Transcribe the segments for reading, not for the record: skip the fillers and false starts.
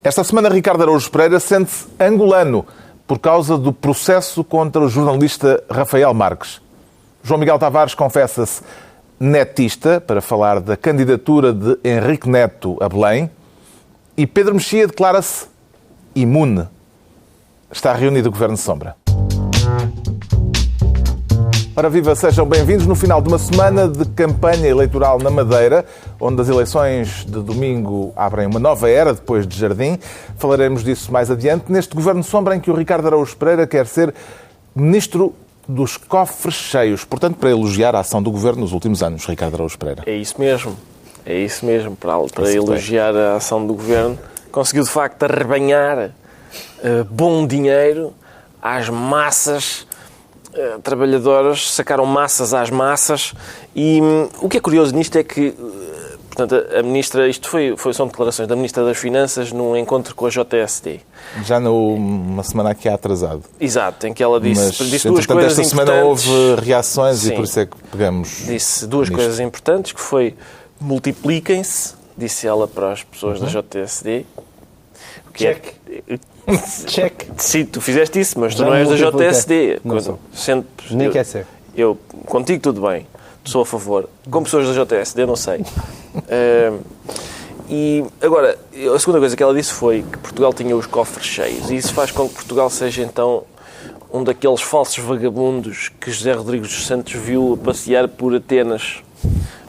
Esta semana, Ricardo Araújo Pereira sente-se angolano por causa do processo contra o jornalista Rafael Marques. João Miguel Tavares confessa-se netista para falar da candidatura de Henrique Neto a Belém e Pedro Mexia declara-se imune. Está reunido o Governo de Sombra. Ora viva, sejam bem-vindos no final de uma semana de campanha eleitoral na Madeira, onde as eleições de domingo abrem uma nova era, depois de Jardim. Falaremos disso mais adiante, neste Governo de Sombra em que o Ricardo Araújo Pereira quer ser Ministro dos Cofres Cheios. Portanto, para elogiar a ação do Governo nos últimos anos, Ricardo Araújo Pereira. É isso mesmo, para elogiar a ação do Governo. Conseguiu, de facto, arrebanhar bom dinheiro às massas trabalhadoras, sacaram massas às massas e o que é curioso nisto é que, portanto, a Ministra, são declarações da Ministra das Finanças num encontro com a JSD. Já numa semana aqui atrasado. Exato, em que ela disse duas esta coisas importantes. semana houve reações. Sim, e por isso é que pegamos. Disse duas coisas importantes, que foi multipliquem-se, disse ela para as pessoas da JSD. Check. Check. Sim, tu fizeste isso, mas tu não és da JSD. Não sou. Nem quer ser. Eu, contigo tudo bem, sou a favor. Com pessoas da JSD, não sei. E agora, a segunda coisa que ela disse foi que Portugal tinha os cofres cheios. E isso faz com que Portugal seja, então, um daqueles falsos vagabundos que José Rodrigues dos Santos viu a passear por Atenas.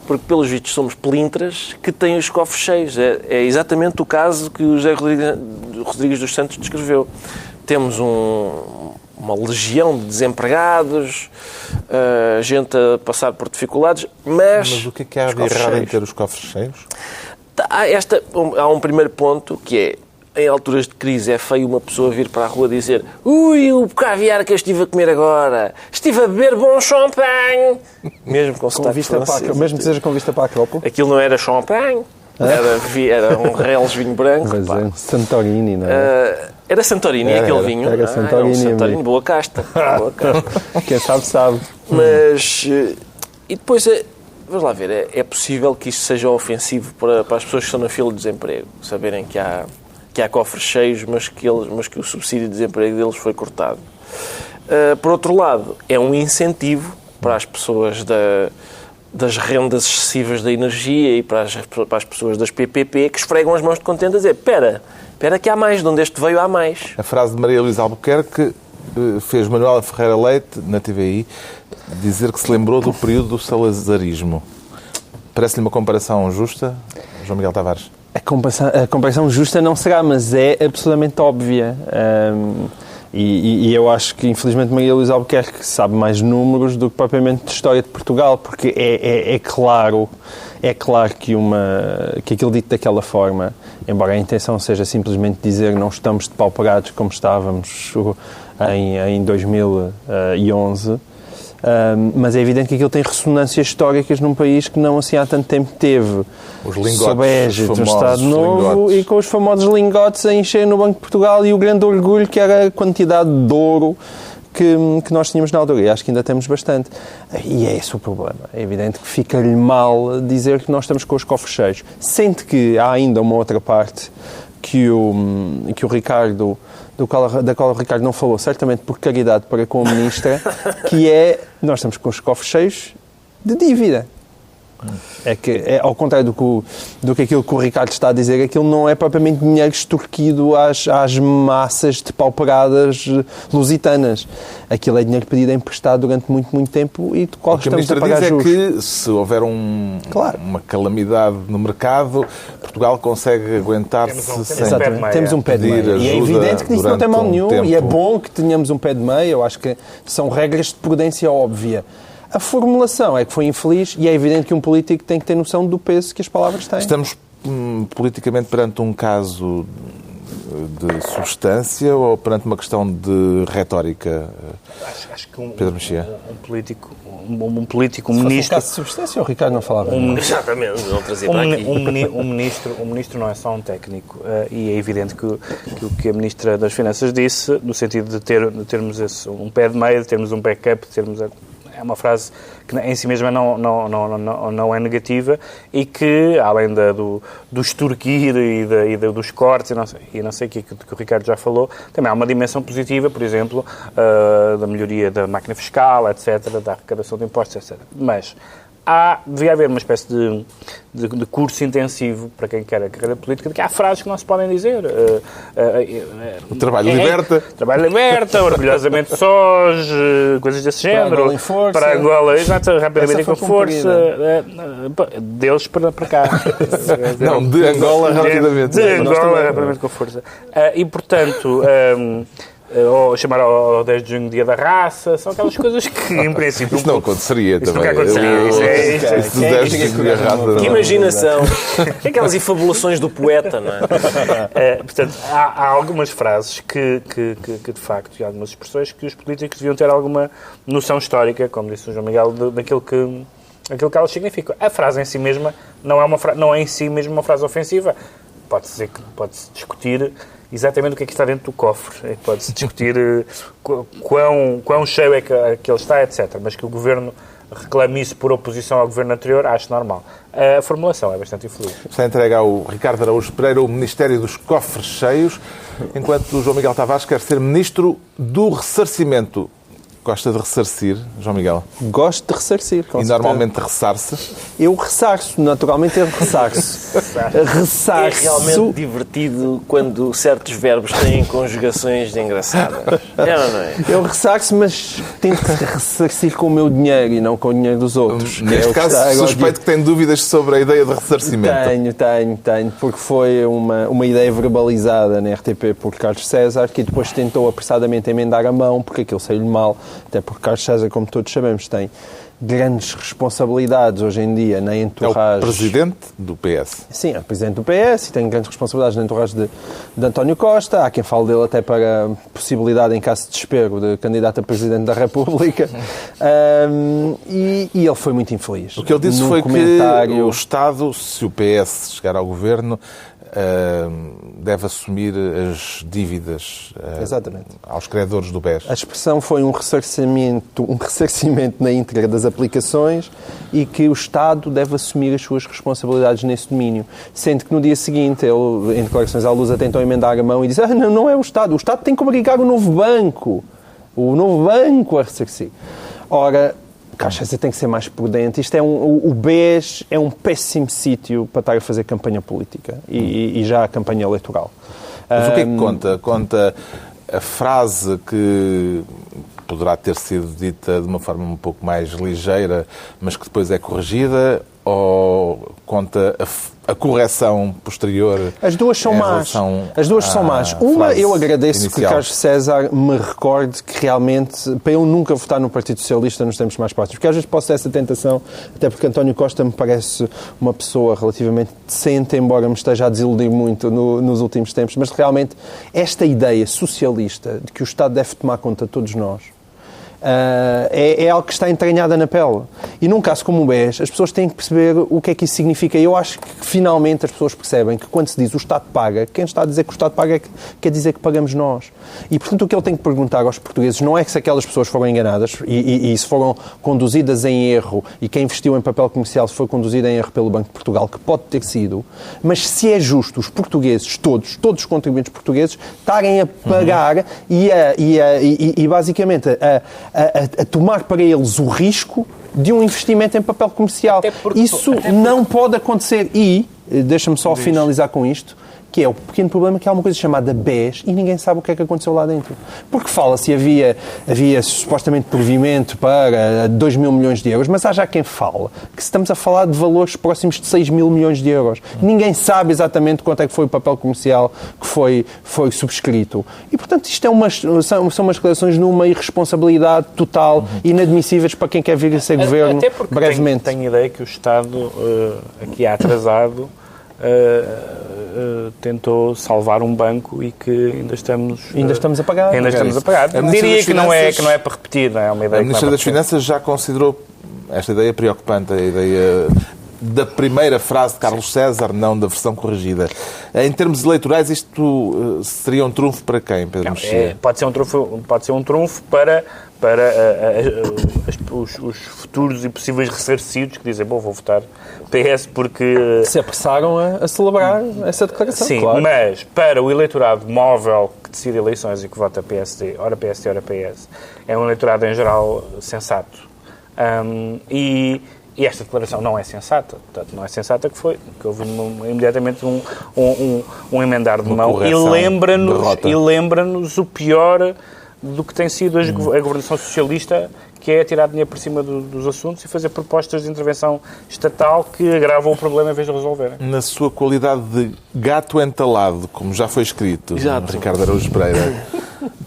Porque, pelos vistos, somos pelintras que têm os cofres cheios. É exatamente o caso que o José Rodrigues dos Santos descreveu. Temos uma legião de desempregados, gente a passar por dificuldades, mas o que há de errado em ter os cofres cheios? Há um primeiro ponto que é, em alturas de crise, é feio uma pessoa vir para a rua dizer: ui, o caviar que eu estive a comer agora, estive a beber bom champanhe. Mesmo com sotaque francês. Mesmo que seja com vista para a Acrópole. Aquilo não era champanhe, era um Reles vinho branco. Santorini, não é? Era Santorini aquele vinho? Era Santorini, boa casta. Quem sabe. Mas, e depois, vamos lá ver, é possível que isto seja ofensivo para as pessoas que estão na fila de desemprego, saberem que há cofres cheios, mas que o subsídio de desemprego deles foi cortado. Por outro lado, é um incentivo para as pessoas das rendas excessivas da energia e para as pessoas das PPP que esfregam as mãos de contente a dizer: espera que há mais, de onde este veio há mais. A frase de Maria Luísa Albuquerque fez Manuela Ferreira Leite, na TVI, dizer que se lembrou do período do salazarismo. Parece-lhe uma comparação justa, João Miguel Tavares? A comparação justa não será, mas é absolutamente óbvia. E eu acho que, infelizmente, Maria Luísa Albuquerque sabe mais números do que propriamente de história de Portugal, porque é claro que aquilo dito daquela forma, embora a intenção seja simplesmente dizer não estamos depauperados como estávamos em 2011, mas é evidente que aquilo tem ressonâncias históricas num país que não assim há tanto tempo teve sob a égide do Estado Novo e com os famosos lingotes a encher no Banco de Portugal e o grande orgulho que era a quantidade de ouro que nós tínhamos na altura, e acho que ainda temos bastante. E é esse o problema. É evidente que fica-lhe mal dizer que nós estamos com os cofres cheios. Sente que há ainda uma outra parte que o Ricardo, da qual o Ricardo não falou, certamente por caridade para com a Ministra, que é, nós estamos com os cofres cheios de dívida. Ao contrário do que aquilo que o Ricardo está a dizer, aquilo não é propriamente dinheiro extorquido às massas depauperadas lusitanas. Aquilo é dinheiro pedido emprestado durante muito, muito tempo e de qual estamos a pagar juros. O que a Ministra diz é que se houver uma calamidade no mercado, Portugal consegue aguentar-se sem temos um pé de meia. E é evidente que isso não tem mal nenhum e é bom que tenhamos um pé de meia. Eu acho que são regras de prudência óbvia. A formulação é que foi infeliz e é evidente que um político tem que ter noção do peso que as palavras têm. Estamos politicamente perante um caso de substância ou perante uma questão de retórica? Acho que Pedro Mexia. Um político, um ministro... Se fosse um caso de substância, o Ricardo não falava. Exatamente, não trazia para aqui. Um ministro não é só um técnico e é evidente que o que a Ministra das Finanças disse, no sentido de termos um pé de meio, de termos um backup, de termos... é uma frase que em si mesma não é negativa e que, além do extorquir e dos cortes e não sei o que o Ricardo já falou, também há uma dimensão positiva, por exemplo, da melhoria da máquina fiscal, etc., da arrecadação de impostos, etc. Mas devia haver uma espécie de curso intensivo para quem quer a carreira política, de que há frases que não se podem dizer. O trabalho liberta. Trabalho liberta, orgulhosamente sós, coisas desse género. Para Angola em força. Para Angola, exato, rapidamente com força. Deles para cá. Não, de Angola rapidamente. De Angola rapidamente com força. E, portanto... ou chamar ao 10 de junho Dia da Raça, são aquelas coisas que, em princípio... Isso não aconteceria isso também. Nunca aconteceria. Isso do 10 de junho Dia da Raça. Que imaginação. Aquelas infabulações do poeta, não é? Portanto, há algumas frases que, de facto, e algumas expressões que os políticos deviam ter alguma noção histórica, como disse o João Miguel, daquilo que elas significam. A frase em si mesma não é em si mesmo uma frase ofensiva. Pode-se discutir exatamente o que é que está dentro do cofre. Pode-se discutir quão cheio é que ele está, etc. Mas que o Governo reclame isso por oposição ao Governo anterior, acho normal. A formulação é bastante infeliz. Está entregue ao Ricardo Araújo Pereira o Ministério dos Cofres Cheios, enquanto o João Miguel Tavares quer ser Ministro do Ressarcimento. Gosta de ressarcir, João Miguel? Gosto de ressarcir, com certeza. Normalmente ressarce? Eu ressarço, naturalmente eu ressarço. É realmente divertido quando certos verbos têm conjugações engraçadas. Não é? Eu ressarço, mas tento ressarcir com o meu dinheiro e não com o dinheiro dos outros. Neste caso, suspeito que tem dúvidas sobre a ideia de ressarcimento. Tenho, porque foi uma ideia verbalizada na RTP por Carlos César, que depois tentou apressadamente emendar a mão, porque aquilo saiu-lhe mal. Até porque Carlos César, como todos sabemos, tem grandes responsabilidades hoje em dia na entourage... É o presidente do PS. Sim, é o presidente do PS e tem grandes responsabilidades na entourage de António Costa. Há quem fale dele até para possibilidade, em caso de desespero, de candidato a presidente da República. E ele foi muito infeliz. O que ele disse foi que o Estado, se o PS chegar ao governo, deve assumir as dívidas aos credores do BES. A expressão foi um ressarcimento na íntegra das aplicações e que o Estado deve assumir as suas responsabilidades nesse domínio. Sendo que no dia seguinte, ele, em declarações à Lusa, tentou emendar a mão e disse não é o Estado tem que obrigar o novo banco a ressarcir. Ora, Caixa tem que ser mais prudente. O BES é um péssimo sítio para estar a fazer campanha política e já a campanha eleitoral. Mas o que é que conta? Conta a frase que poderá ter sido dita de uma forma um pouco mais ligeira, mas que depois é corrigida, ou conta a correção posterior? As duas são más. Uma, eu agradeço inicial. que Carlos César me recorde que realmente, para eu nunca votar no Partido Socialista nos tempos mais próximos, porque às vezes posso ter essa tentação, até porque António Costa me parece uma pessoa relativamente decente, embora me esteja a desiludir muito nos últimos tempos, mas realmente esta ideia socialista de que o Estado deve tomar conta de todos nós, é algo que está entranhada na pele. E num caso como o BES, as pessoas têm que perceber o que é que isso significa. Eu acho que finalmente as pessoas percebem que quando se diz o Estado paga, quem está a dizer que o Estado paga quer dizer que pagamos nós. E portanto o que ele tem que perguntar aos portugueses não é que se aquelas pessoas foram enganadas e se foram conduzidas em erro e quem investiu em papel comercial se foi conduzido em erro pelo Banco de Portugal, que pode ter sido, mas se é justo os portugueses, todos os contribuintes portugueses, estarem a pagar e basicamente a tomar para eles o risco de um investimento em papel comercial. Isso não pode acontecer. E, deixa-me só finalizar com isto, que é o pequeno problema que há uma coisa chamada BES e ninguém sabe o que é que aconteceu lá dentro. Porque fala-se, havia supostamente provimento para 2 mil milhões de euros, mas há já quem fala que estamos a falar de valores próximos de 6 mil milhões de euros. Ninguém sabe exatamente quanto é que foi o papel comercial que foi subscrito. E, portanto, isto são umas declarações numa irresponsabilidade total, inadmissíveis para quem quer vir a ser governo até porque brevemente. Tenho ideia que o Estado, aqui há atrasado, tentou salvar um banco e que ainda estamos a pagar. Diria que não é para repetir, não é uma ideia. A Ministra das Finanças já considerou esta ideia preocupante, a ideia da primeira frase de Carlos César, não da versão corrigida. Em termos eleitorais, isto seria um trunfo para quem, Pedro Mexia? Pode ser um trunfo para os futuros e possíveis ressarcidos que dizem, vou votar PS porque... Se apressaram a celebrar essa declaração, Sim, claro. mas para o eleitorado móvel que decide eleições e que vota PSD, ora PSD, ora PS, é um eleitorado em geral sensato. E esta declaração não é sensata. Portanto, não é sensata que houve imediatamente um emendar de mão e lembra-nos o pior do que tem sido a governação socialista, que é tirar dinheiro por cima dos assuntos e fazer propostas de intervenção estatal que agravam o problema em vez de resolverem. Na sua qualidade de gato entalado, como já foi escrito, Ricardo Araújo Pereira,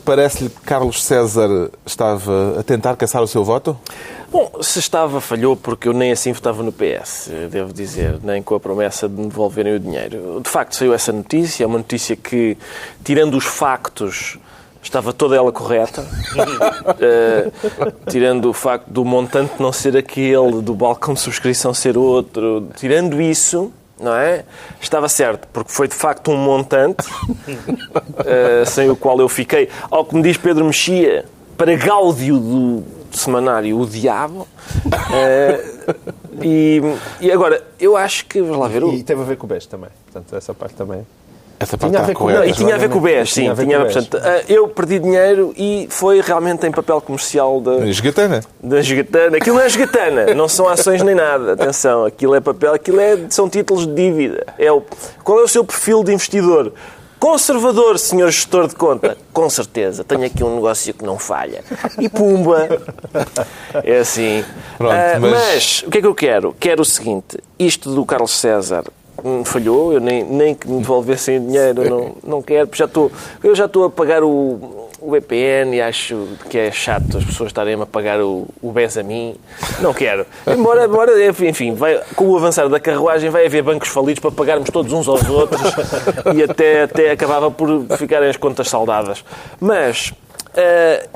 parece-lhe que Carlos César estava a tentar caçar o seu voto? Bom, se estava, falhou, porque eu nem assim votava no PS, devo dizer, nem com a promessa de me devolverem o dinheiro. De facto, saiu essa notícia, é uma notícia que, tirando os factos, estava toda ela correta, tirando o facto do montante não ser aquele, do balcão de subscrição ser outro, tirando isso, não é? Estava certo, porque foi de facto um montante sem o qual eu fiquei, ao que me diz Pedro Mexia, para gáudio do semanário O Diabo. E agora, eu acho que, vamos lá ver... E teve a ver com o BES também, portanto, essa parte também... Essa parte Tinha a ver com ele. E tinha a ver com o BES, sim. Portanto, eu perdi dinheiro e foi realmente em papel comercial da Esgatana. Aquilo não é esgatana, não são ações nem nada. Atenção, aquilo é papel, são títulos de dívida. Qual é o seu perfil de investidor? Conservador, senhor gestor de conta. Com certeza, tenho aqui um negócio que não falha. E pumba! É assim. Pronto, mas o que é que eu quero? Quero o seguinte, isto do Carlos César falhou, eu nem que me devolvessem dinheiro, não quero, porque eu já estou a pagar o VPN e acho que é chato as pessoas estarem a pagar o BES a mim. Não quero. Embora, enfim, com o avançar da carruagem vai haver bancos falidos para pagarmos todos uns aos outros e até acabava por ficarem as contas saldadas. Mas...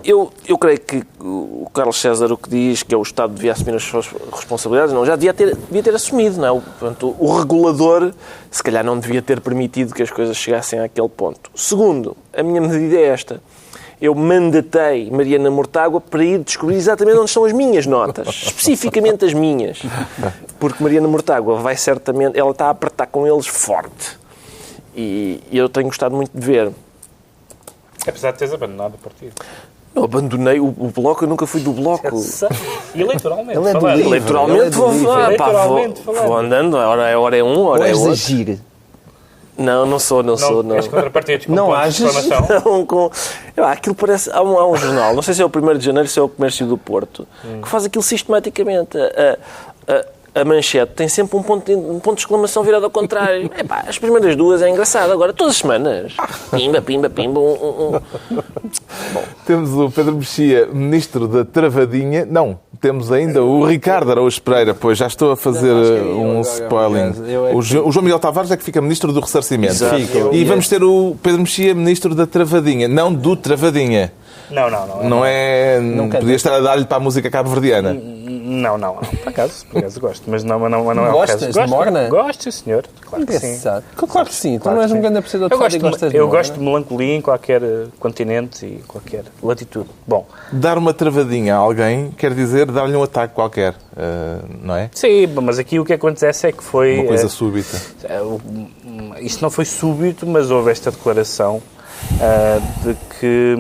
eu creio que o Carlos César o que diz que é o Estado devia assumir as suas responsabilidades, não, já devia ter assumido, não é? Portanto, o regulador se calhar não devia ter permitido que as coisas chegassem àquele ponto. Segundo, a minha medida é esta: eu mandatei Mariana Mortágua para ir descobrir exatamente onde estão as minhas notas, especificamente as minhas, porque Mariana Mortágua vai certamente, ela está a apertar com eles forte e eu tenho gostado muito de ver. Apesar de teres abandonado o partido. Eu abandonei o Bloco, eu nunca fui do Bloco. Eleitoralmente. Ele é do falando. livro. Eleitoralmente vou andando, hora é um, hora é outro. agir. Não sou. Não. És contra partidos com Não pontos de ages? exclamação? Aquilo parece... Há um jornal, não sei se é o 1º de janeiro, se é o Comércio do Porto, que faz aquilo sistematicamente. A manchete tem sempre um ponto de exclamação virado ao contrário. As primeiras duas é engraçado. Agora, todas as semanas. Pimba. Bom. Temos o Pedro Mexia, ministro da Travadinha. Não, temos ainda o Ricardo Araújo Pereira, pois já estou a fazer um spoiling. O João Miguel Tavares é que fica ministro do Ressarcimento. Exato. E vamos ter o Pedro Mexia, ministro da Travadinha. Não do Travadinha. Não. Podia estar a dar-lhe para a música cabo-verdiana. Não. Por acaso gosto, mas não é o caso. Gostas de Morna? Gosto, sim, senhor. Claro que sim. Claro que sim. Tu não és um grande apreciador de fado e gostas de Eu Morna. gosto de melancolia em qualquer continente e qualquer latitude. Bom. Dar uma travadinha a alguém quer dizer dar-lhe um ataque qualquer, não é? Sim, mas aqui o que acontece é que foi... Uma coisa súbita. Isto não foi súbito, mas houve esta declaração de que...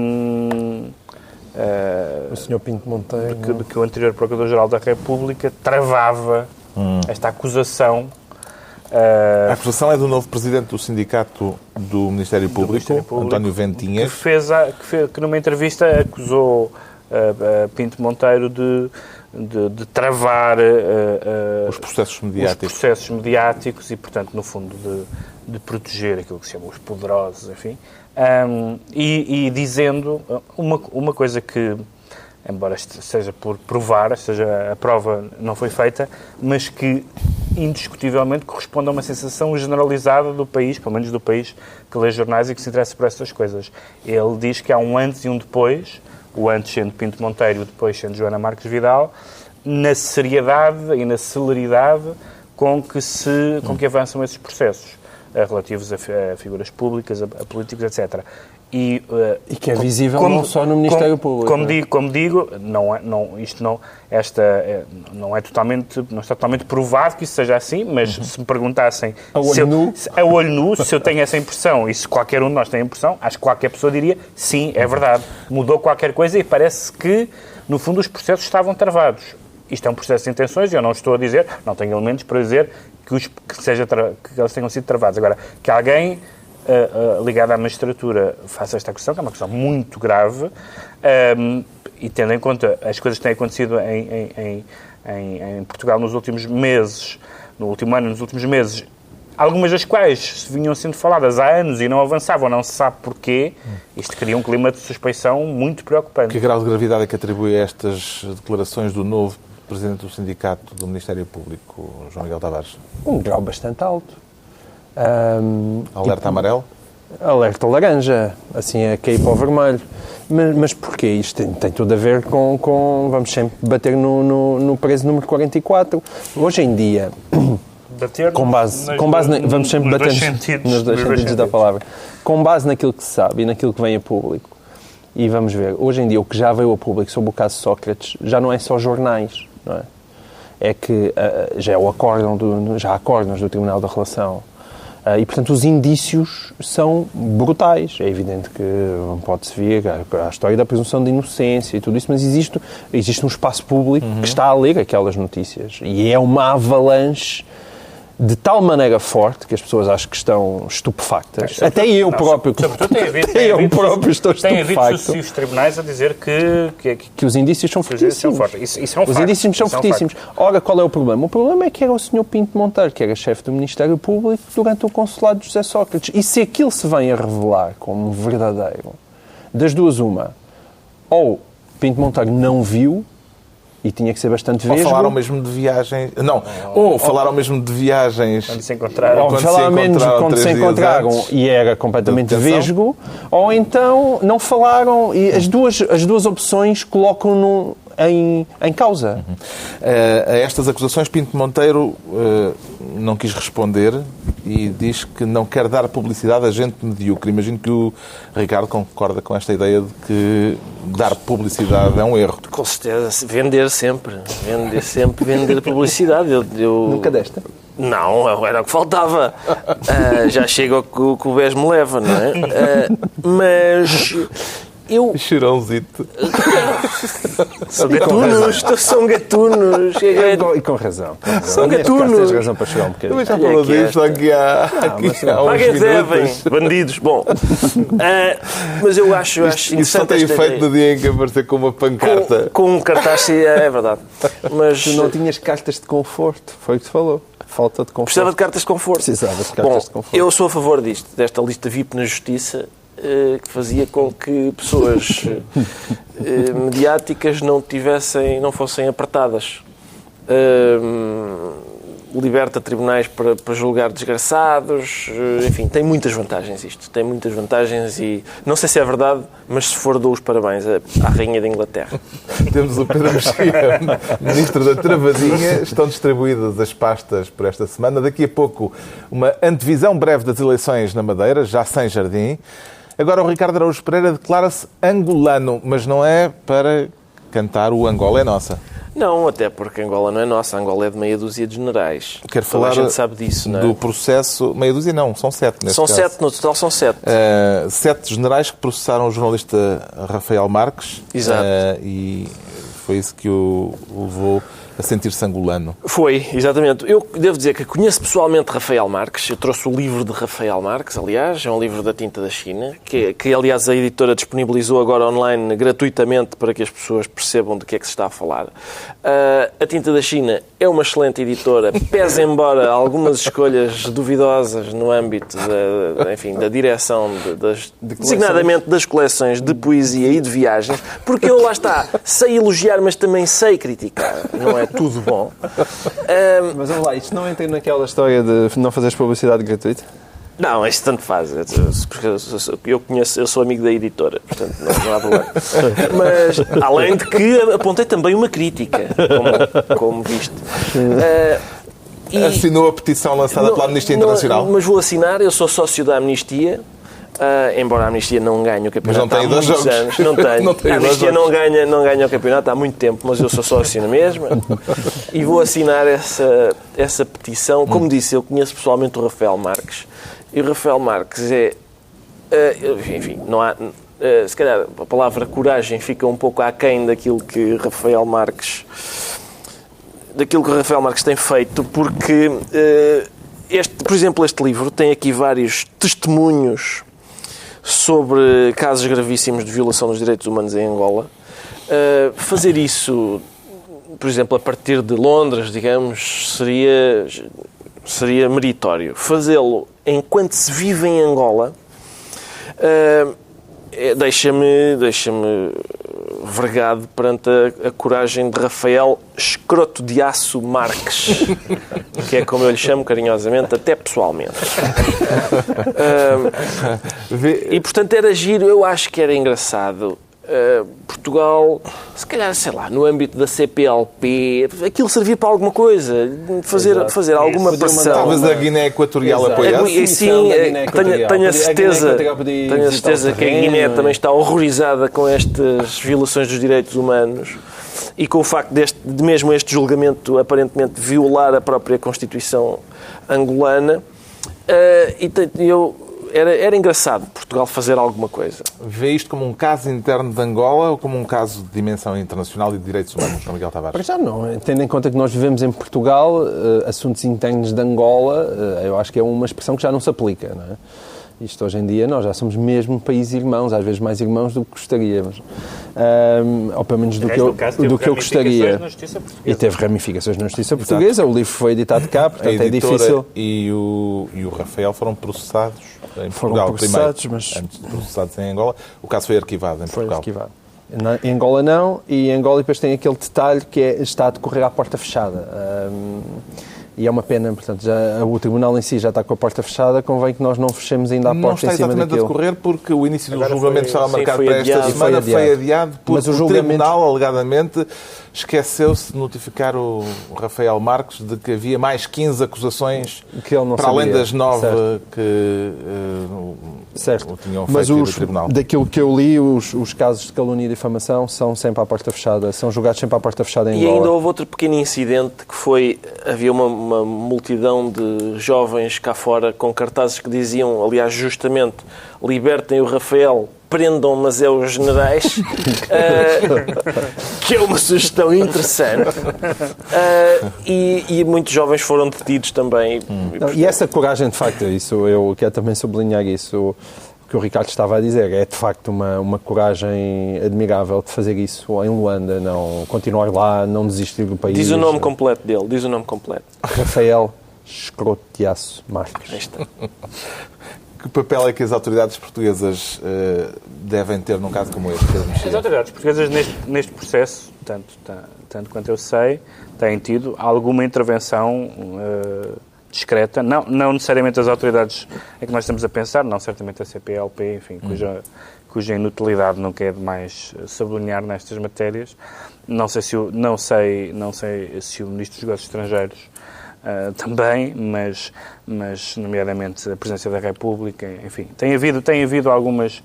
O Sr. Pinto Monteiro... de que o anterior Procurador-Geral da República travava esta acusação. A acusação é do novo presidente do Sindicato do Ministério Público, António Ventinhas. Que numa entrevista acusou Pinto Monteiro de travar Os processos mediáticos e, portanto, no fundo, de proteger aquilo que se chama os poderosos, enfim. E dizendo uma coisa que, embora seja por provar, a prova não foi feita, mas que indiscutivelmente corresponde a uma sensação generalizada do país, pelo menos do país que lê jornais e que se interessa por essas coisas. Ele diz que há um antes e um depois, o antes sendo Pinto Monteiro e o depois sendo Joana Marques Vidal, na seriedade e na celeridade com que avançam esses processos. relativos a figuras públicas, a políticos, etc. E que é visível não só no Ministério Público. Como digo, não está totalmente provado que isso seja assim, mas se me perguntassem a olho nu, se eu tenho essa impressão e se qualquer um de nós tem a impressão, acho que qualquer pessoa diria sim, é verdade. Mudou qualquer coisa e parece que, no fundo, os processos estavam travados. Isto é um processo de intenções e eu não estou a dizer, não tenho elementos para dizer que eles tenham sido travados. Agora, que alguém ligado à magistratura faça esta questão, que é uma questão muito grave, e tendo em conta as coisas que têm acontecido em Portugal nos últimos meses, no último ano, nos últimos meses, algumas das quais vinham sendo faladas há anos e não avançavam, não se sabe porquê, isto cria um clima de suspeição muito preocupante. Que grau de gravidade é que atribui a estas declarações do novo Presidente do Sindicato do Ministério Público, João Miguel Tavares? Um grau bastante alto. Alerta amarelo? Alerta laranja, assim a cair para o vermelho. Mas porquê? Isto tem tudo a ver com vamos sempre bater no preso número 44. Hoje em dia, vamos sempre bater nos dois sentidos da palavra. Com base naquilo que se sabe e naquilo que vem a público. E vamos ver, hoje em dia o que já veio a público sobre o caso Sócrates já não é só jornais, não é? É que já há acórdãos do Tribunal da Relação. E, portanto, os indícios são brutais. É evidente que pode-se ver a história da presunção de inocência e tudo isso, mas existe um espaço público que está a ler aquelas notícias. E é uma avalanche de tal maneira forte que as pessoas acham que estão estupefactas. Até eu próprio. Estou estupefacto. Tem havido sucessivos tribunais a dizer que os indícios são fortíssimos. Os indícios são fortíssimos. Ora, qual é o problema? O problema é que era o Sr. Pinto Monteiro, que era chefe do Ministério Público, durante o consulado de José Sócrates. E se aquilo se vem a revelar como verdadeiro, das duas uma, ou Pinto Monteiro não viu, e tinha que ser bastante vesgo. Ou falaram mesmo de viagens... Não, ou falaram mesmo de viagens... Quando se encontraram. Ou falaram menos quando se encontraram e era completamente vesgo, ou então não falaram e as duas opções colocam-no em causa. A estas acusações, Pinto Monteiro não quis responder e diz que não quer dar publicidade a gente medíocre. Imagino que o Ricardo concorda com esta ideia de que dar publicidade é um erro. Com certeza, vender publicidade. Nunca desta? Não, era o que faltava. Já chega o que o BES me leva, não é? Mas... Chorãozito. São gatunos. E com razão. São gatunos. Tens razão para chorar um bocadinho. Eu já falou disto aqui há Paguem devem, bandidos. Bom, mas eu acho interessante. Isso só tem efeito no dia em que aparecer com uma pancarta. Com um cartaz, é verdade. Mas tu não tinhas cartas de conforto, foi o que te falou. Falta de conforto. Precisava de cartas de conforto. Precisava de cartas de conforto. Eu sou a favor desta lista VIP na Justiça, que fazia com que pessoas mediáticas não fossem apertadas. Liberta tribunais para julgar desgraçados, enfim, tem muitas vantagens isto. Tem muitas vantagens e não sei se é verdade, mas se for, dou os parabéns à Rainha da Inglaterra. Temos o Pedro Mexia, Ministro da Travadinha. Estão distribuídas as pastas por esta semana. Daqui a pouco, uma antevisão breve das eleições na Madeira, já sem Jardim. Agora o Ricardo Araújo Pereira declara-se angolano, mas não é para cantar o Angola é Nossa. Não, até porque Angola não é nossa. Angola é de meia dúzia de generais. Quero falar a gente sabe disso, não é? Do processo... Meia dúzia não, são 7 neste caso. São 7, no total são 7. 7 generais que processaram o jornalista Rafael Marques. Exato. E foi isso que o levou a sentir-se angolano. Foi, exatamente. Eu devo dizer que conheço pessoalmente Rafael Marques. Eu trouxe o livro de Rafael Marques, aliás. É um livro da Tinta da China, que aliás, a editora disponibilizou agora online gratuitamente para que as pessoas percebam de que é que se está a falar. A Tinta da China é uma excelente editora, pese embora algumas escolhas duvidosas no âmbito da direção, designadamente das coleções de poesia e de viagens, porque eu, lá está, sei elogiar, mas também sei criticar. Não é tudo bom. Mas vamos lá, isto não entra naquela história de não fazeres publicidade gratuita? Não, isso tanto faz. Eu sou amigo da editora, portanto não há problema. Mas, além de que apontei também uma crítica, como viste. Assinou a petição lançada pela Amnistia Internacional? Mas vou assinar, eu sou sócio da Amnistia, embora a Amnistia não ganhe o campeonato há muitos anos. Não tenho. A Amnistia não ganha o campeonato há muito tempo, mas eu sou sócio na mesma. E vou assinar essa petição. Como disse, eu conheço pessoalmente o Rafael Marques. E o Rafael Marques enfim, não há... se calhar a palavra coragem fica um pouco aquém daquilo que o Rafael Marques tem feito, porque, por exemplo, este livro tem aqui vários testemunhos sobre casos gravíssimos de violação dos direitos humanos em Angola. Fazer isso, por exemplo, a partir de Londres, digamos, seria meritório. Fazê-lo enquanto se vive em Angola deixa-me vergado perante a coragem de Rafael Escroto de Aço Marques, que é como eu lhe chamo carinhosamente, até pessoalmente. E, portanto, era giro, eu acho que era engraçado. Portugal, se calhar, sei lá, no âmbito da CPLP, aquilo servia para alguma coisa, fazer alguma pressão. Talvez a Guiné Equatorial apoiasse. Sim, tenho a certeza que a Guiné também está horrorizada com estas violações dos direitos humanos e com o facto de mesmo este julgamento aparentemente violar a própria Constituição angolana. Era engraçado Portugal fazer alguma coisa. Vê isto como um caso interno de Angola ou como um caso de dimensão internacional e de direitos humanos, João Miguel Tavares? Para já não. Tendo em conta que nós vivemos em Portugal, assuntos internos de Angola, eu acho que é uma expressão que já não se aplica, não é? Isto hoje em dia nós já somos mesmo países irmãos, às vezes mais irmãos do que gostaríamos. Ou pelo menos do que eu gostaria. E teve ramificações na justiça portuguesa. O livro foi editado cá, portanto é difícil. E o Rafael foram processados em Portugal primeiro, antes de processados em Angola. O caso foi arquivado em Portugal. Foi arquivado. Em Angola não, e em Angola depois tem aquele detalhe que está a decorrer à porta fechada. E é uma pena, portanto, o Tribunal em si já está com a porta fechada, convém que nós não fechemos ainda a porta em cima daquilo. Não está exatamente a decorrer porque o início do julgamento estava marcado para esta semana, foi adiado porque o Tribunal, alegadamente, esqueceu-se de notificar o Rafael Marques de que havia mais 15 acusações que ele não para sabia. Além das 9 que o tinham feito no Tribunal. Daquilo que eu li, os casos de calúnia e difamação são sempre à porta fechada, são julgados sempre à porta fechada em Angola. E ainda houve outro pequeno incidente que foi, havia uma multidão de jovens cá fora com cartazes que diziam, aliás, justamente, libertem o Rafael, prendam, mas é os generais, que é uma sugestão interessante. E muitos jovens foram detidos também. E essa coragem, de facto, isso eu quero também sublinhar isso, o que o Ricardo estava a dizer, é de facto uma coragem admirável de fazer isso em Luanda, não continuar lá, não desistir do país. Diz o nome completo dele, Rafael Escroto de Aço Marques. Que papel é que as autoridades portuguesas devem ter num caso como este? As autoridades portuguesas neste processo, tanto quanto eu sei, têm tido alguma intervenção discreta, não necessariamente as autoridades em que nós estamos a pensar, não certamente a CPLP, enfim, cuja inutilidade não quer demais sublinhar nestas matérias. Não sei se o Ministro dos Negócios Estrangeiros também, mas nomeadamente a Presidência da República, enfim, tem havido algumas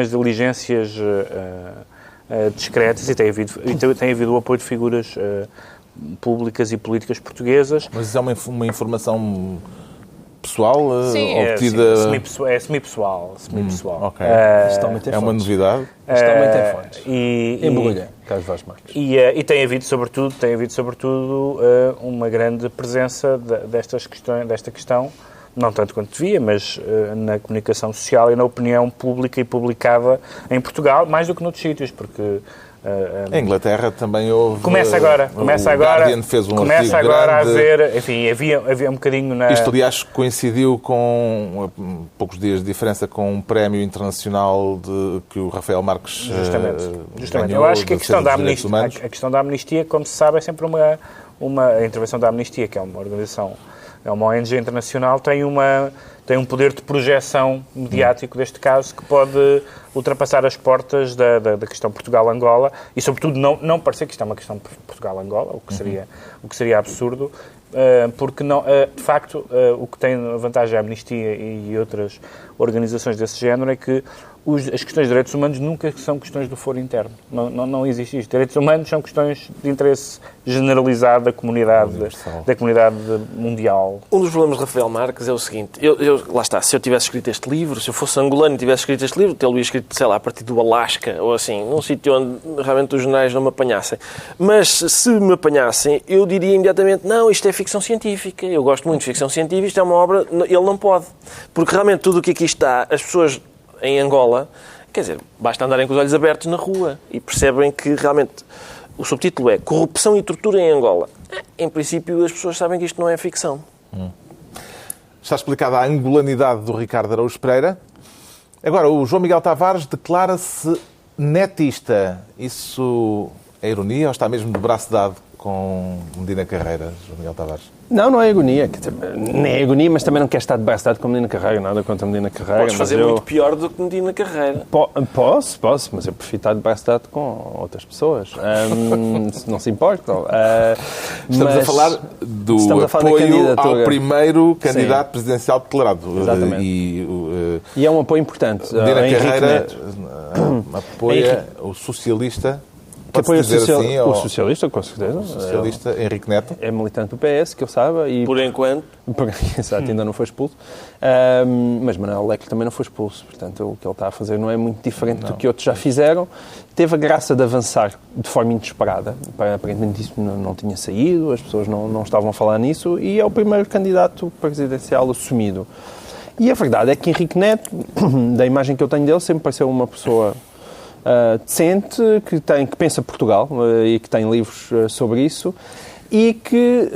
diligências discretas e tem havido o apoio de figuras públicas e políticas portuguesas. Mas isso é uma informação pessoal? Sim, obtida... é semi-pessoal. Okay. É uma novidade? Totalmente é fontes. Embrulha, Carlos Vaz Marques. E tem havido, sobretudo, uma grande presença desta questão, não tanto quanto devia, mas na comunicação social e na opinião pública e publicada em Portugal, mais do que noutros sítios, porque... Em Inglaterra também houve... Começa agora. Guardian fez um começa artigo agora grande. A ver... Enfim, havia um bocadinho na... Isto, aliás, coincidiu com poucos dias de diferença com um prémio internacional que o Rafael Marques Justamente. Eu acho que a questão da amnistia, como se sabe, é sempre a intervenção da Amnistia, que é uma organização, é uma ONG internacional, tem um poder de projeção mediático deste caso que pode ultrapassar as portas da questão Portugal-Angola e, sobretudo, não parecer que isto é uma questão Portugal-Angola, o que seria absurdo, porque não, de facto o que tem a vantagem a Amnistia e outras organizações desse género é que as questões de direitos humanos nunca são questões do foro interno. Não existe isto. Direitos humanos são questões de interesse generalizado da comunidade mundial. Um dos problemas de Rafael Marques é o seguinte, lá está, se eu tivesse escrito este livro, se eu fosse angolano e tivesse escrito este livro, tê-lo escrito, sei lá, a partir do Alasca, ou assim, num sítio onde realmente os jornais não me apanhassem. Mas se me apanhassem, eu diria imediatamente, não, isto é ficção científica, eu gosto muito de ficção científica, isto é uma obra, ele não pode. Porque realmente tudo o que aqui está, as pessoas em Angola, quer dizer, basta andarem com os olhos abertos na rua e percebem que realmente o subtítulo é Corrupção e Tortura em Angola. Em princípio, as pessoas sabem que isto não é ficção. Está explicada a angolanidade do Ricardo Araújo Pereira. Agora, o João Miguel Tavares declara-se netista. Isso é ironia ou está mesmo de braço dado com Medina Carreira, João Miguel Tavares? Não é agonia. Nem é agonia, mas também não quer estar de braço dado com Medina Carreira. Nada contra Medina Carreira. Podes fazer muito pior do que Medina Carreira. Posso, mas eu prefiro estar de braço dado com outras pessoas. Se não se importam. Estamos a falar do apoio ao primeiro candidato presidencial declarado. Exatamente. E é um apoio importante. Medina Carreira apoia o socialista. Que apoia assim, o socialista, com certeza. O socialista Henrique Neto. É militante do PS, que eu saiba. E por enquanto. Exato, ainda não foi expulso. Mas Manuel Leque também não foi expulso. Portanto, o que ele está a fazer não é muito diferente do que outros já fizeram. Teve a graça de avançar de forma inesperada. Aparentemente isso não tinha saído, as pessoas não estavam a falar nisso. E é o primeiro candidato presidencial assumido. E a verdade é que Henrique Neto, da imagem que eu tenho dele, sempre pareceu uma pessoa decente, que pensa Portugal e que tem livros sobre isso e que,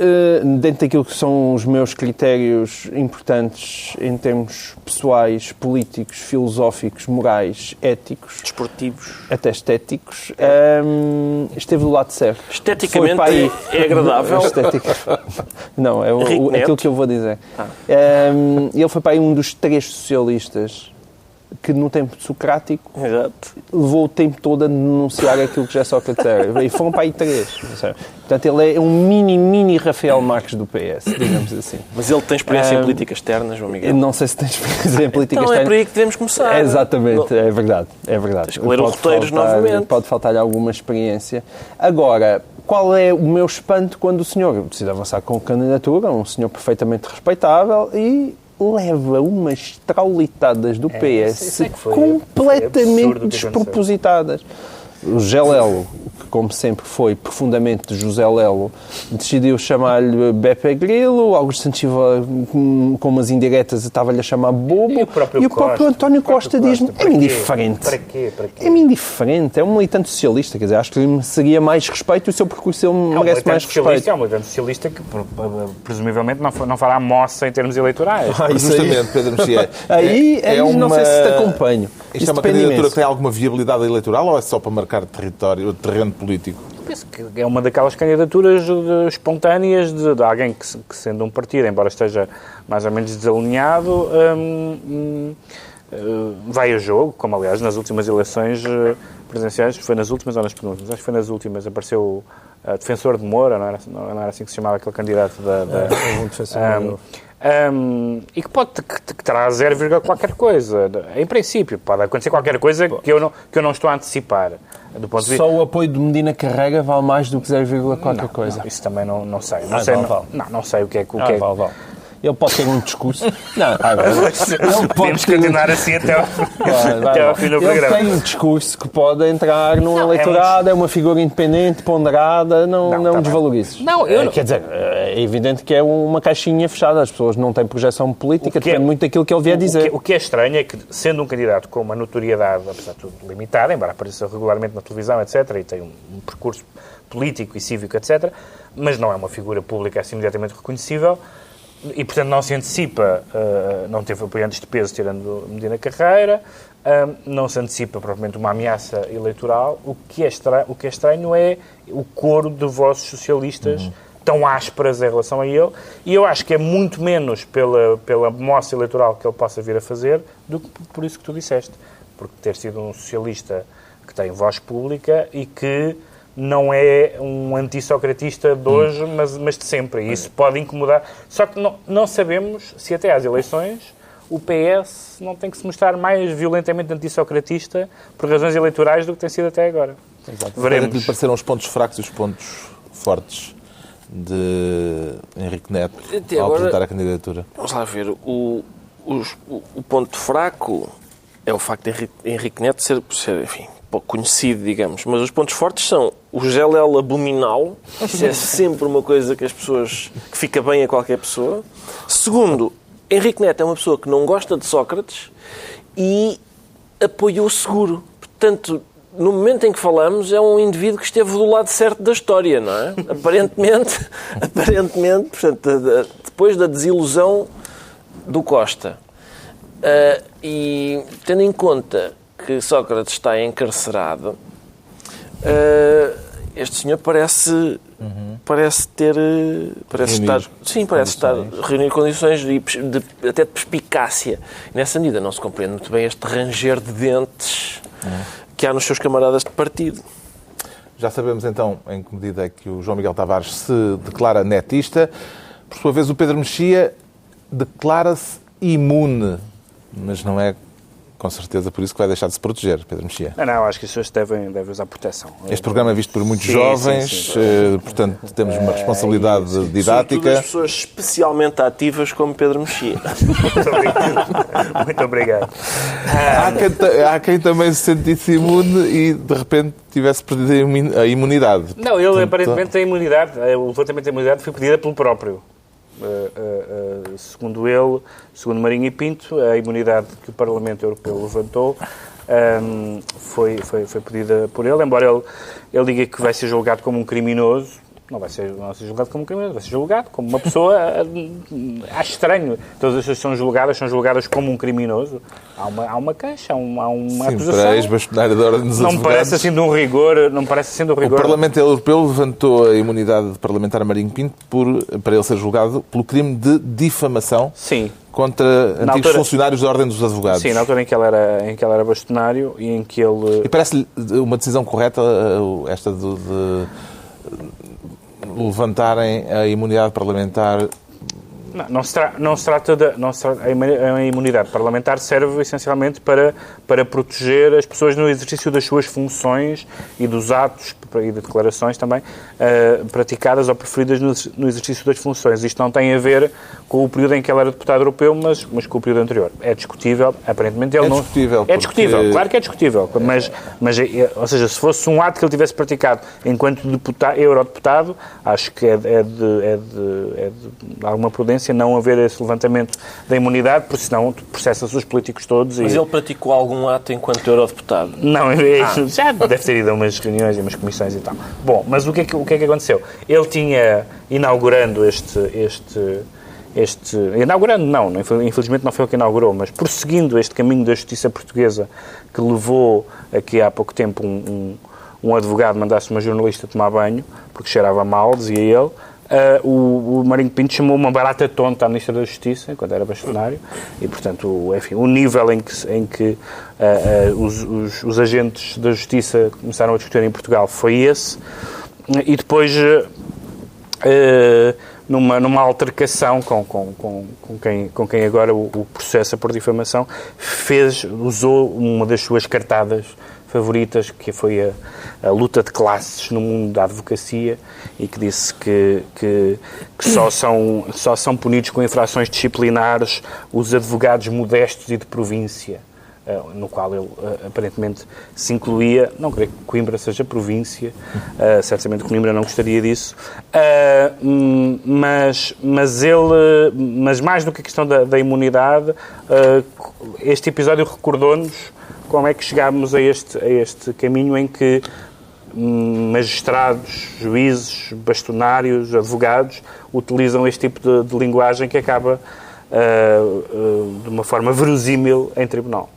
dentro daquilo que são os meus critérios importantes em termos pessoais, políticos, filosóficos, morais, éticos, desportivos, até estéticos, esteve do lado certo. Esteticamente é agradável? Não, é aquilo que eu vou dizer. Ele foi para aí um dos 3 socialistas que no tempo socrático levou o tempo todo a denunciar aquilo que já Sócrates era. E foram para aí 3. Portanto, ele é um mini Rafael Marques do PS, digamos assim. Mas ele tem experiência em política externa, João Miguel? Não sei se tem experiência em política externa. Então é por aí que devemos começar. Exatamente, é verdade. Tens que ler os roteiros novamente. Pode faltar-lhe alguma experiência. Agora, qual é o meu espanto quando o senhor decide avançar com candidatura, um senhor perfeitamente respeitável e leva umas traulitadas do PS completamente despropositadas. O José Lelo, que como sempre foi profundamente José Lelo, decidiu chamar-lhe Beppe Grillo, Augusto Santos Silva, com umas indiretas, estava-lhe a chamar bobo, e o próprio António Costa diz-me, é-me indiferente. Para quê? É-me indiferente, é um militante socialista, quer dizer, acho que lhe seria mais respeito e o seu percurso merece mais respeito. É um militante socialista que, presumivelmente, não fará moça em termos eleitorais. Justamente, Pedro Mexia. Aí não sei se te acompanho. Isto é uma candidatura que tem alguma viabilidade eleitoral ou é só para marcar terreno político? Penso que é uma daquelas candidaturas espontâneas de alguém que, sendo um partido, embora esteja mais ou menos desalinhado, vai a jogo, como aliás nas últimas eleições presidenciais, foi nas últimas ou nas penúltimas? Acho que foi nas últimas, apareceu defensor de Moura, não era assim que se chamava aquele candidato um defensor de Moura. E que que terá 0, qualquer coisa. Em princípio, pode acontecer qualquer coisa que eu não estou a antecipar. Do ponto de vista... Só o apoio de Medina Carreira vale mais do que 0, qualquer coisa. Não, isso também não sei. Não sei o que é que... Vale. Ele pode ter um discurso... Podemos continuar assim até ao fim do programa. Ele tem um discurso que pode entrar num eleitorado, é uma figura independente, ponderada, não desvalorizes. Quer dizer, é evidente que é uma caixinha fechada, as pessoas não têm projeção política, depende muito daquilo que ele vier dizer. O que é estranho é que, sendo um candidato com uma notoriedade, apesar de tudo, limitada, embora apareça regularmente na televisão, etc., e tem um percurso político e cívico, etc., mas não é uma figura pública assim imediatamente reconhecível, e, portanto, não se antecipa, não teve apoiantes de peso tirando Medina Carreira, não se antecipa propriamente uma ameaça eleitoral. O que é estranho é o coro de vozes socialistas tão ásperas em relação a ele, e eu acho que é muito menos pela moça eleitoral que ele possa vir a fazer do que por isso que tu disseste, porque ter sido um socialista que tem voz pública e que não é um antissocratista de hoje, mas de sempre. E isso pode incomodar. Só que não sabemos se até às eleições o PS não tem que se mostrar mais violentamente antissocratista por razões eleitorais do que tem sido até agora. Veremos. Que lhe pareceram os pontos fracos e os pontos fortes de Henrique Neto ao apresentar a candidatura? Vamos lá ver. O ponto fraco é o facto de Henrique Neto ser enfim, pouco conhecido, digamos. Mas os pontos fortes são o geléu abominal. Isso é sempre uma coisa que fica bem a qualquer pessoa. Segundo, Henrique Neto é uma pessoa que não gosta de Sócrates e apoiou o seguro. Portanto, no momento em que falamos, é um indivíduo que esteve do lado certo da história, não é? Aparentemente, portanto, depois da desilusão do Costa. E tendo em conta que Sócrates está encarcerado, este senhor parece estar a reunir condições até de perspicácia. Nessa medida não se compreende muito bem este ranger de dentes que há nos seus camaradas de partido. Já sabemos então em que medida é que o João Miguel Tavares se declara netista. Por sua vez, o Pedro Mexia declara-se imune, mas não é com certeza por isso que vai deixar de se proteger, Pedro Mexia. Não, acho que as pessoas devem usar proteção. Este programa é visto por muitos jovens, portanto temos uma responsabilidade didática. Sobretudo as pessoas especialmente ativas como Pedro Mexia. Muito obrigado. Há quem também se sentisse imune e de repente tivesse perdido a imunidade. Não, aparentemente a imunidade, o levantamento da imunidade foi pedida pelo próprio. Segundo ele, segundo Marinho e Pinto, a imunidade que o Parlamento Europeu levantou foi pedida por ele, embora ele diga que vai ser julgado como um criminoso. Não vai ser julgado como um criminoso, vai ser julgado como uma pessoa. Acho estranho. Todas as pessoas são julgadas como um criminoso. Há uma queixa, há uma acusação. Para ex-bastonário da Ordem dos Advogados. Não parece assim de um rigor. O Parlamento Europeu levantou a imunidade parlamentar a Marinho Pinto para ele ser julgado pelo crime de difamação. Sim. Contra antigos funcionários da Ordem dos Advogados. Sim, na altura em que ele era bastonário e em que ele... E parece-lhe uma decisão correta esta de levantarem a imunidade parlamentar? Não se trata a imunidade parlamentar serve essencialmente para proteger as pessoas no exercício das suas funções e dos atos e de declarações também praticadas ou preferidas no exercício das funções. Isto não tem a ver com o período em que ele era deputado europeu, mas com o período anterior. É discutível, aparentemente ele não... É discutível, claro que é discutível, mas ou seja, se fosse um ato que ele tivesse praticado enquanto eurodeputado, acho que é de alguma prudência não haver esse levantamento da imunidade, porque senão processa-se os políticos todos. Mas ele praticou algum ato enquanto eurodeputado? Não, já deve ter ido a umas reuniões e umas comissões e tal. Bom, mas o que é que aconteceu? Ele tinha, inaugurando inaugurando não, infelizmente não foi o que inaugurou, mas prosseguindo este caminho da justiça portuguesa que levou a que há pouco tempo um advogado mandasse uma jornalista tomar banho, porque cheirava mal, dizia ele. O Marinho Pinto chamou uma barata tonta à Ministra da Justiça, quando era bastonário, e, portanto, enfim, o nível em que os agentes da Justiça começaram a discutir em Portugal foi esse, e depois, numa altercação com quem agora o processa por difamação, usou uma das suas cartadas favoritas, que foi a luta de classes no mundo da advocacia, e que disse que só são punidos com infrações disciplinares os advogados modestos e de província, no qual ele aparentemente se incluía. Não creio que Coimbra seja província, certamente Coimbra não gostaria disso, mas mais do que a questão da imunidade, este episódio recordou-nos como é que chegámos a este caminho em que magistrados, juízes, bastonários, advogados utilizam este tipo de linguagem que acaba de uma forma verosímil em tribunal.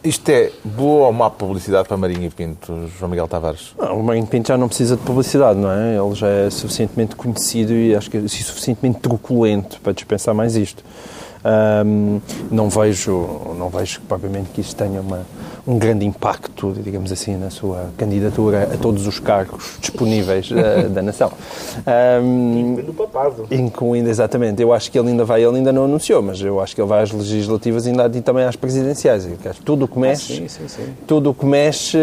Isto é boa ou má publicidade para Marinho e Pinto, João Miguel Tavares? Não, o Marinho Pinto já não precisa de publicidade, não é? Ele já é suficientemente conhecido e acho que é suficientemente truculento para dispensar mais isto. Não vejo propriamente que isso tenha um grande impacto, digamos assim, na sua candidatura a todos os cargos disponíveis da nação. Do papado. Incluindo, exatamente. Eu acho que ele ainda não anunciou, mas eu acho que ele vai às legislativas e também às presidenciais. Tudo o que mexe, tudo o que mexe,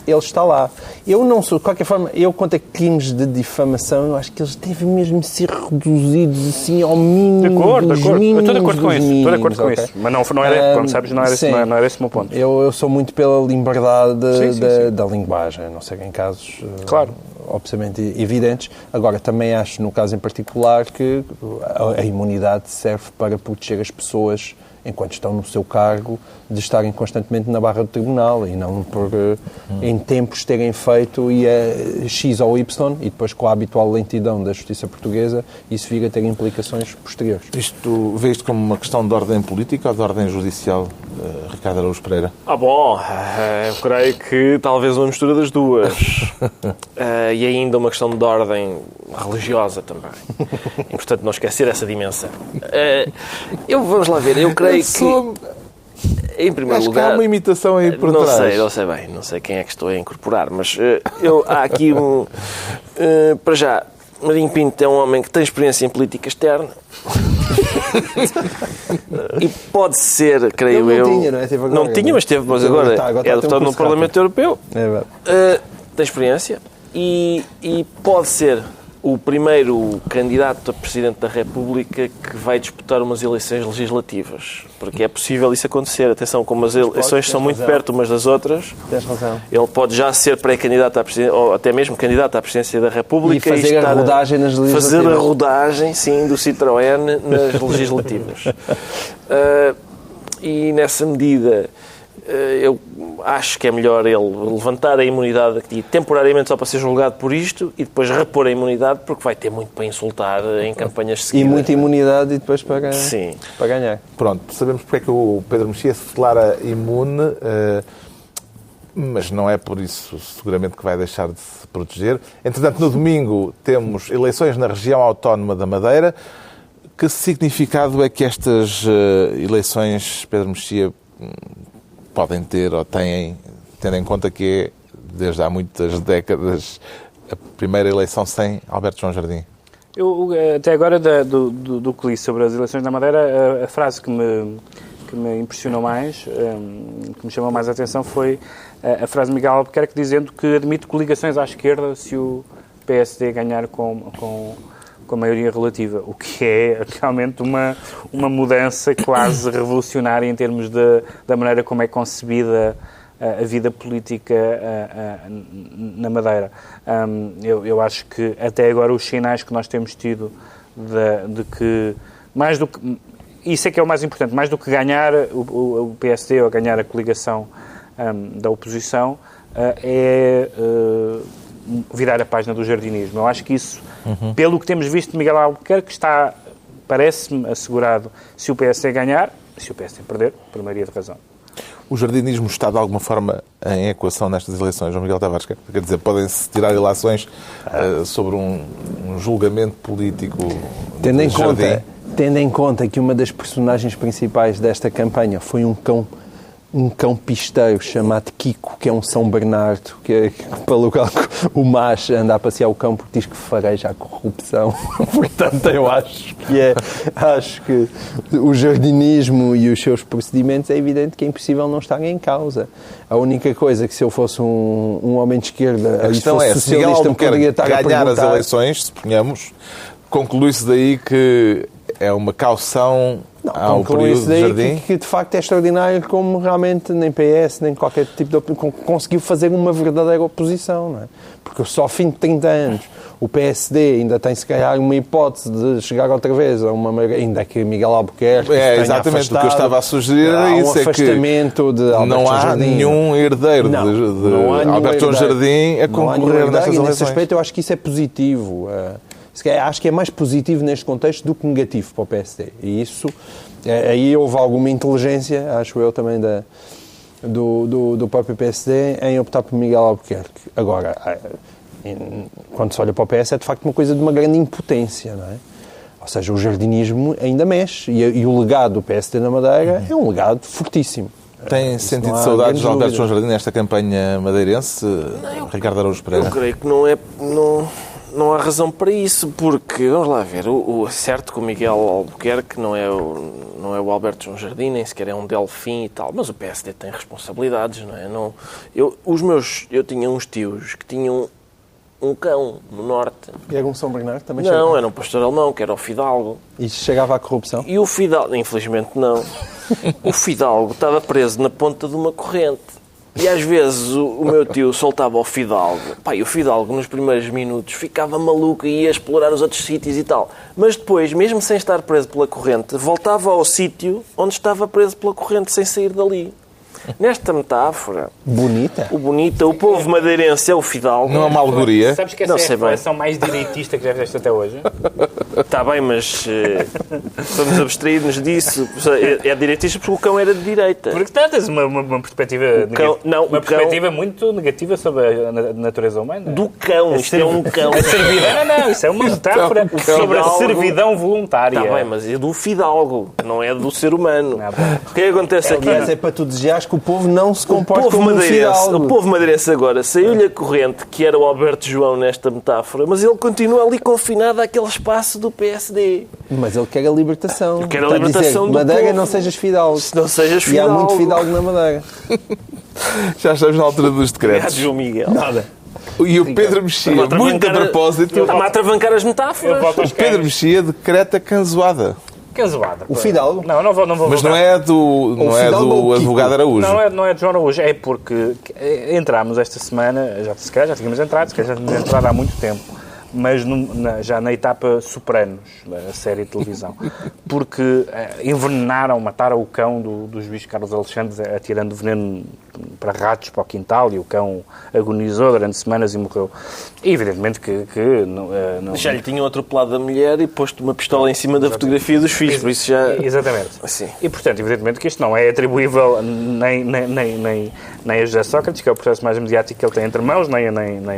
ele está lá. Eu não sou, de qualquer forma, quanto a crimes de difamação, eu acho que eles devem mesmo ser reduzidos assim ao mínimo. De acordo. Mínimos, Estou de acordo com isso. Estou de acordo com okay? isso. Mas não era, como sabes, não era esse o meu ponto. Eu sou muito pela liberdade da linguagem, a não ser em casos claro, obviamente evidentes. Agora, também acho, no caso em particular, que a imunidade serve para proteger as pessoas enquanto estão no seu cargo, de estarem constantemente na barra do tribunal e não por, em tempos, terem feito X ou Y e depois, com a habitual lentidão da justiça portuguesa, isso vir a ter implicações posteriores. Isto vê-se como uma questão de ordem política ou de ordem judicial, Ricardo Araújo Pereira? Bom, eu creio que talvez uma mistura das duas. E ainda uma questão de ordem religiosa também. É importante não esquecer essa dimensão. Vamos lá ver, eu creio que, em primeiro lugar... que há uma imitação aí por trás. Não sei bem, não sei quem é que estou a incorporar, mas há aqui para já, Marinho Pinto é um homem que tem experiência em política externa e pode ser, creio eu... Não tinha, não é? Teve agora, não tinha, mas teve, mas agora é deputado no Parlamento Europeu. É verdade. Tem experiência e pode ser o primeiro candidato a Presidente da República que vai disputar umas eleições legislativas. Porque é possível isso acontecer. Atenção, como as eleições são muito perto umas das outras, tens razão. Ele pode já ser pré-candidato à presidência, ou até mesmo candidato à Presidência da República. E fazer a rodagem nas legislativas. Fazer a rodagem, sim, do Citroën nas legislativas. E nessa medida... eu acho que é melhor ele levantar a imunidade aqui temporariamente só para ser julgado por isto e depois repor a imunidade, porque vai ter muito para insultar em campanhas seguidas. E muita imunidade e depois para ganhar. Pronto, sabemos porque é que o Pedro Mexia se declara imune, mas não é por isso seguramente que vai deixar de se proteger. Entretanto, no domingo temos eleições na região autónoma da Madeira. Que significado é que estas eleições, Pedro Mexia, podem ter ou têm, tendo em conta que é, desde há muitas décadas, a primeira eleição sem Alberto João Jardim? Eu, até agora, do que li sobre as eleições na Madeira, a frase que me impressionou mais, que me chamou mais a atenção, foi a frase de Miguel Albuquerque dizendo que admite coligações à esquerda se o PSD ganhar com a maioria relativa, o que é realmente uma mudança quase revolucionária em termos da maneira como é concebida a vida política na Madeira. Eu acho que até agora os sinais que nós temos tido de que, mais do que, isso é que é o mais importante, mais do que ganhar o PSD ou ganhar a coligação da oposição, é virar a página do jardinismo. Eu acho que isso, pelo que temos visto de Miguel Albuquerque, está, parece-me, assegurado se o PSD ganhar e se o PSD perder, por maioria de razão. O jardinismo está, de alguma forma, em equação nestas eleições, João Miguel Tavares? Quer dizer, podem-se tirar ilações sobre um julgamento político tendo em conta que uma das personagens principais desta campanha foi um cão pisteiro chamado Kiko, que é um São Bernardo, pelo qual o macho anda a passear o cão porque diz que fareja a corrupção. Portanto, eu acho que o jardinismo e os seus procedimentos é evidente que é impossível não estarem em causa. A única coisa que, se eu fosse um homem de esquerda e fosse socialista, poderia estar a ganhar as eleições, suponhamos, conclui-se daí que é uma caução ao período de Jardim? Que de facto é extraordinário, como realmente nem PS, nem qualquer tipo de opinião conseguiu fazer uma verdadeira oposição, não é? Porque só ao fim de 30 anos o PSD ainda tem, se calhar, uma hipótese de chegar outra vez a uma maioria, ainda que Miguel Albuquerque exatamente, o que eu estava a sugerir era isso, é que não há nenhum herdeiro de Alberto João Jardim a concorrer nestas eleições. Nesse aspecto eu acho que isso é positivo. Acho que é mais positivo neste contexto do que negativo para o PSD. E isso, aí houve alguma inteligência, acho eu, também do próprio PSD em optar por Miguel Albuquerque. Agora, quando se olha para o PS, é de facto uma coisa de uma grande impotência, não é? Ou seja, o jardinismo ainda mexe. E o legado do PSD na Madeira é um legado fortíssimo. Tem sentido saudades de Alberto João Jardim nesta campanha madeirense, Ricardo Araújo Pereira? Eu creio que não há razão para isso, porque, vamos lá ver, certo que o Miguel Albuquerque não é o Alberto João Jardim, nem sequer é um Delfim e tal, mas o PSD tem responsabilidades, não é? Eu tinha uns tios que tinham um cão no norte. E era um São Bernardo também? Não, era um pastor alemão, que era o Fidalgo. E chegava à corrupção? E o Fidalgo, infelizmente não, o Fidalgo estava preso na ponta de uma corrente. E às vezes o meu tio soltava o Fidalgo. Pá, e o Fidalgo nos primeiros minutos ficava maluco e ia explorar os outros sítios e tal. Mas depois, mesmo sem estar preso pela corrente, voltava ao sítio onde estava preso pela corrente sem sair dali. Nesta metáfora... Bonita? O povo madeirense é o Fidalgo. Não é uma alegoria? Sabes que essa é a reflexão mais direitista que já fizeste até hoje? Está bem, mas vamos abstrair-nos disso. É direitista porque o cão era de direita. Porque tens uma perspectiva perspectiva muito negativa sobre a natureza humana. Do cão, isto é um cão. A servidão, não, isso é uma metáfora sobre a servidão voluntária. Está bem, mas é do Fidalgo, não é do ser humano. O que é que acontece aqui? Aliás, é para tu desejares que o povo não se comporte O como um Fidalgo. O povo madeirense agora saiu-lhe a corrente, que era o Alberto João nesta metáfora, mas ele continua ali confinado àquele espaço do PSD. Mas ele quer a libertação. Quer a Está libertação dizer, do Madeira, povo. não sejas Fidalgo. Se não sejas E há Fidalgo. muito Fidalgo na Madeira. Já estamos na altura dos Obrigado, decretos. João Miguel. Nada. E o Pedro Mexia, muito a propósito, Está-me a atravancar as Eu metáforas. volto aos o Pedro Mexia decreta canzoada. Canzoada. O Fidalgo? Não vou Mas votar. não é do Fidalgo ou o Kiko? advogado Araújo. Não é de João Araújo, é porque entramos esta semana, se calhar já tínhamos entrado, se calhar já tínhamos entrado há muito tempo, mas já na etapa Sopranos, da série de televisão, porque mataram o cão do juiz Carlos Alexandre atirando veneno para ratos para o quintal, e o cão agonizou durante semanas e morreu. E evidentemente que não... Já lhe tinham atropelado a mulher e posto uma pistola em cima da fotografia dos filhos, por isso já... Exatamente. Assim. E, portanto, evidentemente que isto não é atribuível nem a José Sócrates, que é o processo mais mediático que ele tem entre mãos, nem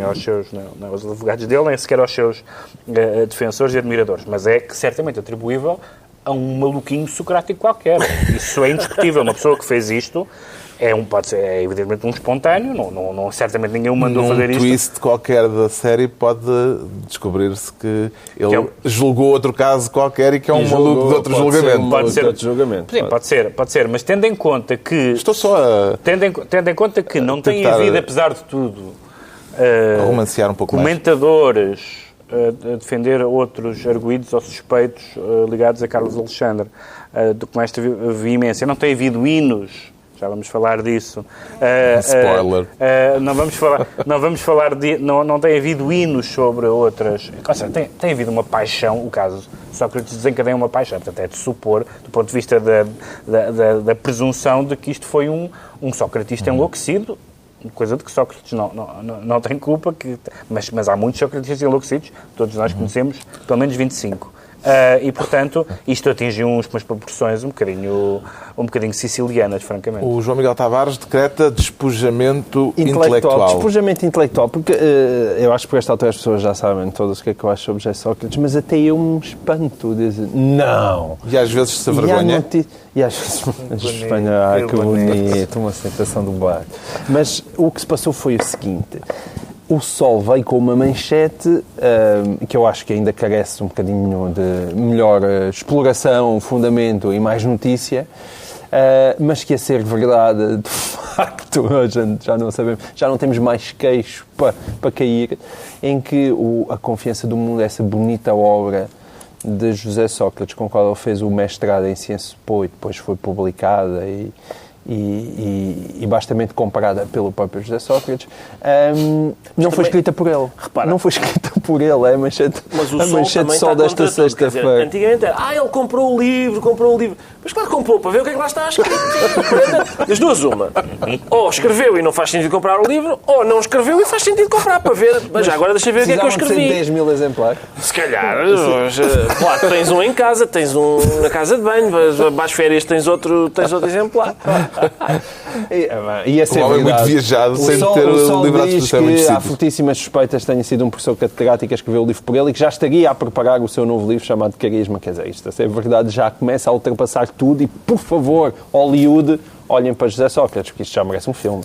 aos advogados dele, nem sequer aos seus defensores e admiradores. Mas é que certamente atribuível a um maluquinho socrático qualquer. Isso é indiscutível. Uma pessoa que fez isto pode ser evidentemente um espontâneo, certamente ninguém o mandou fazer isto. Num twist qualquer da série pode descobrir-se que ele julgou outro caso qualquer e que é um maluco de outro julgamento. Pode ser outro julgamento. Sim, pode ser, mas tendo em conta que... Estou só a Tendo em conta que não tem tentar havido, apesar de tudo, romancear um pouco mais. comentadores a defender outros arguidos ou suspeitos ligados a Carlos Alexandre com esta veemência. Não tem havido hinos, já vamos falar disso. Spoiler. Não tem havido hinos sobre outras. Ou seja, tem havido uma paixão, o caso Sócrates desencadeia uma paixão, portanto é de supor, do ponto de vista da presunção de que isto foi um socratista enlouquecido, coisa de que Sócrates não tem culpa, mas há muitos socratistas enlouquecidos, todos nós conhecemos, pelo menos 25. E, portanto, isto atingiu umas proporções um bocadinho sicilianas, francamente. O João Miguel Tavares decreta despojamento intelectual. Despojamento intelectual, porque eu acho que por esta altura as pessoas já sabem todas o que é que eu acho sobre José Sócrates, mas até eu me espanto de dizer, não. E às vezes se vergonha. E às vezes em Espanha, que bonito, uma sensação do bar. Mas o que se passou foi o seguinte... O Sol veio com uma manchete que eu acho que ainda carece um bocadinho de melhor exploração, fundamento e mais notícia, mas que a ser verdade, de facto, a gente já não sabemos, já não temos mais queixo para cair, em que a Confiança do Mundo, essa bonita obra de José Sócrates, com a qual ele fez o mestrado em Ciência Pô e depois foi publicada e bastamente comparada pelo próprio José Sócrates, não foi escrita por ele. Repara. Não foi escrita por ele, é a manchete, Mas o a Sol manchete também só está desta contra tudo. Quer dizer, sexta-feira. antigamente era, ele comprou o livro. Mas claro que comprou, para ver o que é que lá está escrito. Das duas, uma. Ou escreveu e não faz sentido comprar o livro, ou não escreveu e faz sentido comprar, para ver. Mas já agora deixa eu ver o que é que eu Precisavam de escrevi. 10 mil exemplares. Se calhar, claro, tens um em casa, tens um na casa de banho, vais às férias, tens outro exemplar. E a ser Um homem muito verdade. viajado, sem Sol ter diz livrado de que muitos há sítios. fortíssimas suspeitas que tenha sido um professor catedrático catedrático a escrever o livro por ele e que já estaria a preparar o seu novo livro chamado Carisma. Quer dizer, isto, se é verdade, já começa a ultrapassar tudo e, por favor, Hollywood, olhem para José Sócrates, porque isto já merece um filme.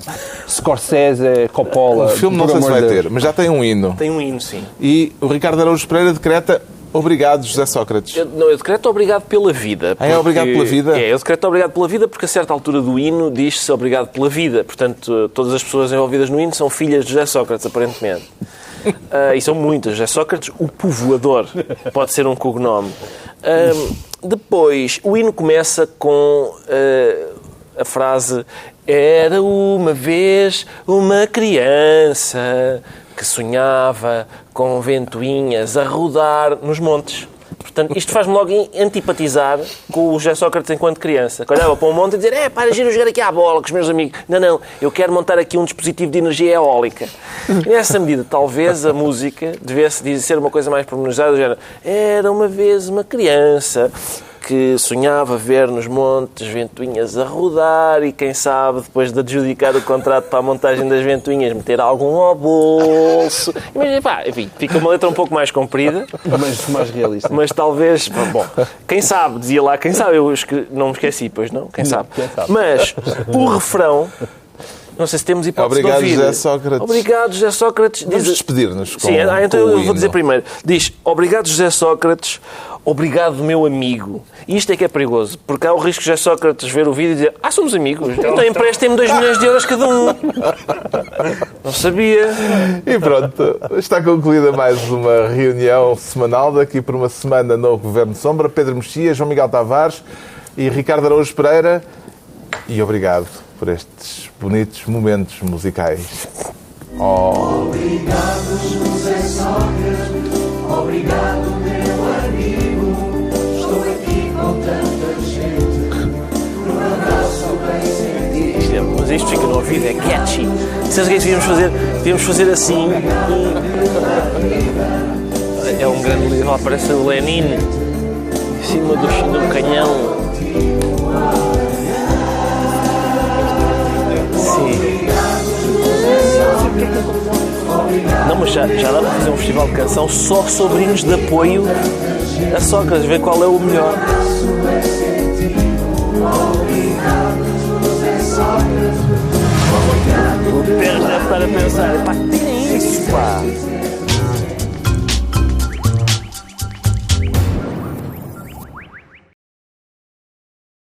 Scorsese, Coppola... O filme não sei se vai ter, mas já tem um hino. Tem um hino, sim. E o Ricardo Araújo Pereira decreta obrigado, José Sócrates. Eu decreto obrigado pela vida. É obrigado pela vida? Eu decreto obrigado pela vida porque a certa altura do hino diz-se obrigado pela vida. Portanto, todas as pessoas envolvidas no hino são filhas de José Sócrates, aparentemente. E são muitas. José Sócrates, o povoador, pode ser um cognome. Depois, o hino começa com a frase: era uma vez uma criança que sonhava com ventoinhas a rodar nos montes. Portanto, isto faz-me logo antipatizar com o José Sócrates enquanto criança, que olhava para um monte e dizia: para giro jogar aqui à bola com os meus amigos. Não, eu quero montar aqui um dispositivo de energia eólica. E nessa medida, talvez a música devesse ser uma coisa mais pormenorizada, do género: era uma vez uma criança que sonhava ver nos montes ventoinhas a rodar e, quem sabe, depois de adjudicar o contrato para a montagem das ventoinhas, meter algum ao bolso. Mas, enfim, fica uma letra um pouco mais comprida. Mas mais realista. Mas talvez... Bom, quem sabe, dizia lá, quem sabe, eu não me esqueci, pois não? Quem sabe? Mas o refrão... Não sei se temos hipótese de ouvir. Obrigado, José Sócrates. Obrigado, José Sócrates. Vamos despedir-nos com... Sim, então com eu vou dizer primeiro. Diz: obrigado, José Sócrates. Obrigado, meu amigo. E isto é que é perigoso, porque há o risco de José Sócrates ver o vídeo e dizer: somos amigos. Então emprestem-me 2 milhões de euros cada um. Não sabia. E pronto, está concluída mais uma reunião semanal. Daqui por uma semana no Governo de Sombra. Pedro Mexia, João Miguel Tavares e Ricardo Araújo Pereira. E obrigado por estes bonitos momentos musicais. Obrigado, José Sócrates. Obrigado, meu amigo. Estou aqui com tanta gente. Um abraço bem sentido. Mas isto fica no ouvido, é catchy. Sabes o que é que devíamos fazer? Devíamos fazer assim. É um grande livro, aparece o Lenin em cima do canhão. Sim. Não, mas já dá para fazer um festival de canção só sobre hinos de apoio a Sócrates, ver qual é o melhor. O Pedro deve estar a pensar: tirem isso, pá.